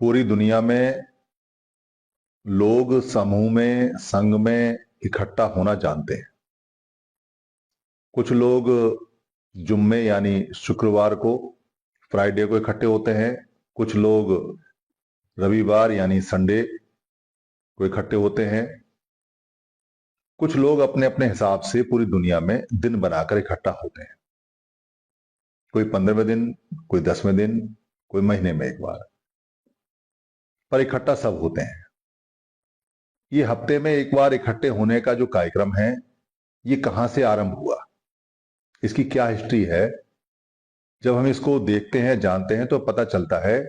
पूरी दुनिया में लोग समूह में, संघ में इकट्ठा होना जानते हैं। कुछ लोग जुम्मे यानी शुक्रवार को, फ्राइडे को इकट्ठे होते हैं। कुछ लोग रविवार यानी संडे को इकट्ठे होते हैं। कुछ लोग अपने अपने हिसाब से पूरी दुनिया में दिन बनाकर इकट्ठा होते हैं। कोई 15वें दिन, कोई 10वें दिन, कोई महीने में एक बार, पर इकट्ठा सब होते हैं। ये हफ्ते में एक बार इकट्ठे होने का जो कार्यक्रम है, ये कहां से आरंभ हुआ, इसकी क्या हिस्ट्री है, जब हम इसको देखते हैं, जानते हैं, तो पता चलता है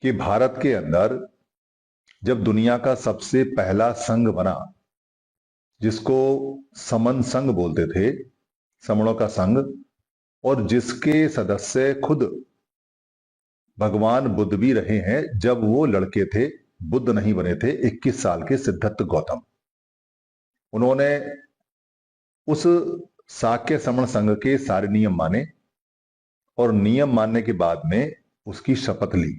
कि भारत के अंदर जब दुनिया का सबसे पहला संघ बना, जिसको समन संघ बोलते थे, समणों का संघ, और जिसके सदस्य खुद भगवान बुद्ध भी रहे हैं जब वो लड़के थे, बुद्ध नहीं बने थे, 21 साल के सिद्धार्थ गौतम। उन्होंने उस शाक्य समण संघ के सारे नियम माने और नियम मानने के बाद में उसकी शपथ ली।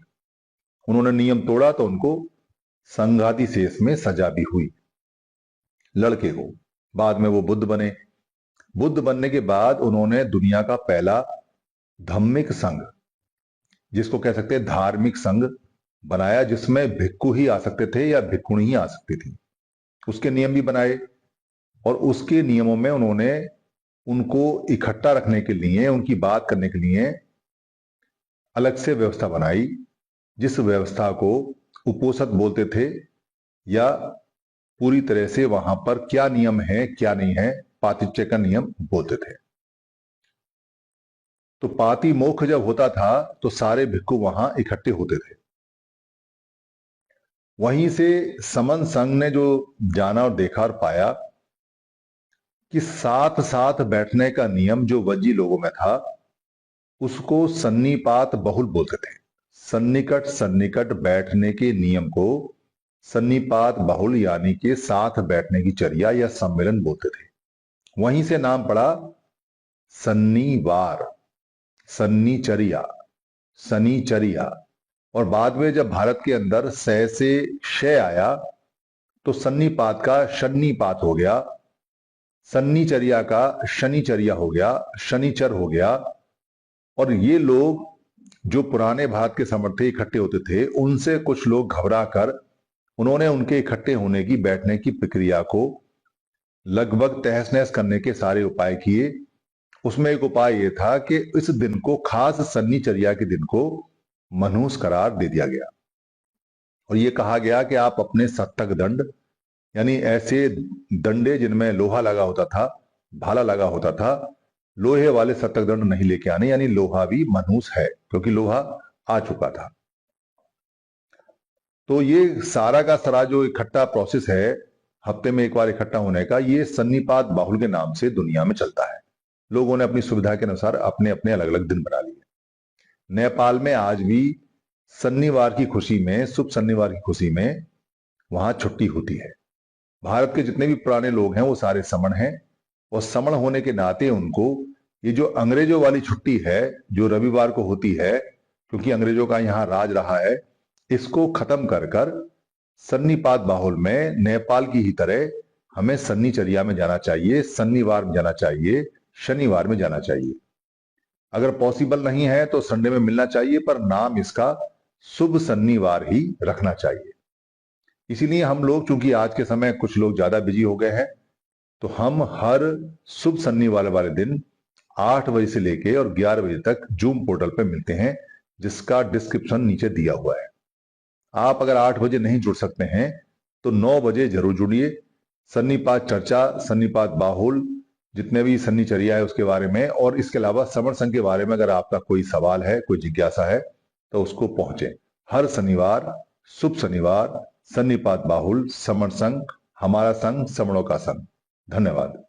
उन्होंने नियम तोड़ा तो उनको संघाति शेष में सजा भी हुई, लड़के को। बाद में वो बुद्ध बने। बुद्ध बनने के बाद उन्होंने दुनिया का पहला धम्मिक संघ, जिसको कह सकते हैं धार्मिक संघ, बनाया, जिसमें भिक्खु ही आ सकते थे या भिक्खुणी ही आ सकती थी। उसके नियम भी बनाए और उसके नियमों में उन्होंने उनको इकट्ठा रखने के लिए, उनकी बात करने के लिए अलग से व्यवस्था बनाई, जिस व्यवस्था को उपोषद बोलते थे, या पूरी तरह से वहां पर क्या नियम है क्या नहीं है, पातिच्य का नियम बोलते थे। तो पाति मोक्ष जब होता था तो सारे भिक्खु वहां इकट्ठे होते थे। वहीं से समन संघ ने जो जाना और देखा और पाया कि साथ साथ बैठने का नियम जो वज्जी लोगों में था, उसको सन्निपात बहुल बोलते थे। सन्निकट सन्निकट बैठने के नियम को सन्निपात बहुल यानी कि साथ बैठने की चर्या या सम्मेलन बोलते थे। वहीं से नाम पड़ा सन्निवार, सन्निचर्या, शनिचर्या। और बाद में जब भारत के अंदर स से श आया तो सन्निपात का शनिपात हो गया, सन्निचर्या का शनिचर्या हो गया, शनिचर हो गया। और ये लोग जो पुराने भारत के समर्थे इकट्ठे होते थे, उनसे कुछ लोग घबरा कर उन्होंने उनके इकट्ठे होने की, बैठने की प्रक्रिया को लगभग तहस नहस करने के सारे उपाय किए। उसमें एक उपाय यह था कि इस दिन को, खास सन्निचर्या के दिन को, मनहूस करार दे दिया गया और यह कहा गया कि आप अपने सत्तक दंड, यानी ऐसे डंडे जिनमें लोहा लगा होता था, भाला लगा होता था, लोहे वाले सत्तक दंड नहीं लेके आने, यानी लोहा भी मनहूस है क्योंकि लोहा आ चुका था। तो ये सारा का सारा जो इकट्ठा प्रोसेस है, हफ्ते में एक बार इकट्ठा होने का, ये सन्निपात बाहुल के नाम से दुनिया में चलता है। लोगों ने अपनी सुविधा के अनुसार अपने अपने अलग अलग दिन बना लिए। नेपाल में आज भी शनिवार की खुशी में, शुभ शनिवार की खुशी में वहां छुट्टी होती है। भारत के जितने भी पुराने लोग हैं वो सारे समण हैं, और समण होने के नाते उनको ये जो अंग्रेजों वाली छुट्टी है जो रविवार को होती है, क्योंकि अंग्रेजों का यहाँ राज रहा है, इसको खत्म कर कर सन्निपात बाहुल में नेपाल की ही तरह हमें सन्निचर्या में जाना चाहिए, शनिवार में जाना चाहिए, शनिवार में जाना चाहिए। अगर पॉसिबल नहीं है तो संडे में मिलना चाहिए, पर नाम इसका शुभ शनिवार ही रखना चाहिए। इसीलिए हम लोग, चूंकि आज के समय कुछ लोग ज्यादा बिजी हो गए हैं, तो हम हर शुभ शनिवार वाले दिन 8 बजे से लेके और 11 बजे तक जूम पोर्टल पे मिलते हैं, जिसका डिस्क्रिप्शन नीचे दिया हुआ है। आप अगर 8 बजे नहीं जुड़ सकते हैं तो 9 बजे जरूर जुड़िए। सन्निपात चर्चा, सन्निपात बाहुल, जितने भी सन्निचर्या है उसके बारे में, और इसके अलावा समण संघ के बारे में अगर आपका कोई सवाल है, कोई जिज्ञासा है, तो उसको पहुंचे। हर शनिवार, शुभ शनिवार, सन्निपात बाहुल, समण संघ, हमारा संघ, समणों का संघ। धन्यवाद।